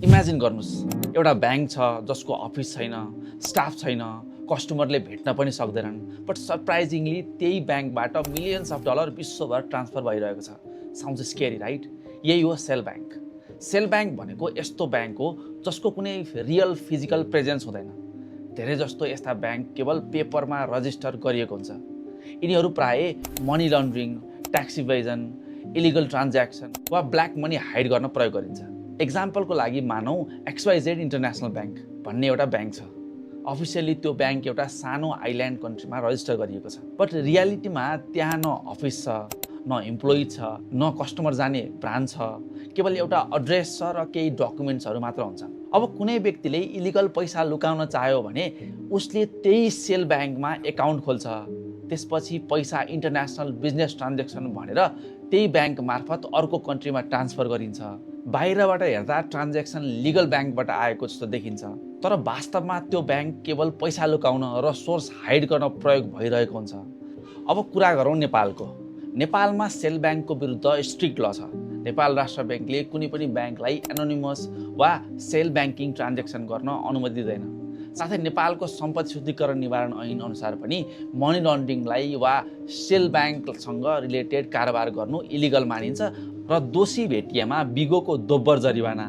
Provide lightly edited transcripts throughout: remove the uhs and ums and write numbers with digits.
Imagine गर्नुस् एउटा bank छ जसको अफिस छैन, स्टाफ छैन, कस्टमरले भेट्न पनि सक्दैनन्, बट सरप्राइजिङली त्यही ब्याङ्कबाट मिलियन्स अफ डलर विश्वभर ट्रान्सफर भइरहेको छ। Sounds scary right? यही हो सेल ब्याङ्क। सेल ब्याङ्क भनेको यस्तो ब्याङ्क हो जसको कुनै रियल फिजिकल प्रेजेन्स हुँदैन। धेरै जस्तो यस्ता ब्याङ्क केवल पेपरमा रजिस्टर गरिएको हुन्छ। यिनीहरू प्रायः money laundering, tax इभेजन, illegal transaction वा ब्ल्याक मनी हाइड गर्न प्रयोग गरिन्छ। एक्जाम्पलको लागि मानौ XYZ इन्टरनेसनल ब्याङ्क भन्ने एउटा ब्याङ्क छ। अफिसियली त्यो ब्याङ्क एउटा सानो आइल्यान्ड कन्ट्रीमा रजिस्टर गरिएको छ, बट रियालिटीमा त्यहाँ न अफिस छ, न इम्प्लोइ छ, न कस्टमर जाने ब्रान्च छ, केवल एउटा एड्रेस छ र केही डकुमेन्ट्सहरू मात्र हुन्छ। अब कुनै व्यक्तिले इलिगल पैसा लुकाउन चाह्यो भने उसले त्यही सेल ब्याङ्कमा एकाउन्ट खोल्छ। त्यसपछि पैसा इन्टरनेसनल बिजनेस ट्रान्ज्याक्सन भनेर त्यही ब्याङ्क मार्फत अर्को कन्ट्रीमा ट्रान्सफर गरिन्छ। बाहिरबाट हेर्दा ट्रान्ज्याक्सन लिगल ब्याङ्कबाट आएको जस्तो देखिन्छ, तर वास्तवमा त्यो ब्याङ्क केवल पैसा लुकाउन र सोर्स हाइड गर्न प्रयोग भइरहेको हुन्छ। अब कुरा गरौँ नेपालको। नेपालमा सेल ब्याङ्कको विरुद्ध स्ट्रिक्ट ल छ। नेपाल राष्ट्र ब्याङ्कले कुनै पनि ब्याङ्कलाई एनोनिमस वा सेल ब्याङ्किङ ट्रान्ज्याक्सन गर्न अनुमति दिँदैन। साथै नेपालको सम्पत्ति शुद्धिकरण निवारण ऐन अनुसार पनि मनी लन्ड्रिङलाई वा सेल ब्याङ्कसँग रिलेटेड कारोबार गर्नु इलिगल मानिन्छ र दोषी भेटिएमा बिगोको दोब्बर जरिवाना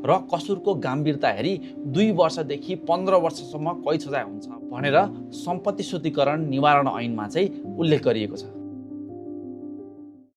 र कसुरको गम्भीरता हेरी 2 वर्षदेखि 15 वर्षसम्म कैद सजाय हुन्छ भनेर सम्पत्ति शुद्धिकरण निवारण ऐनमा चाहिँ उल्लेख गरिएको छ।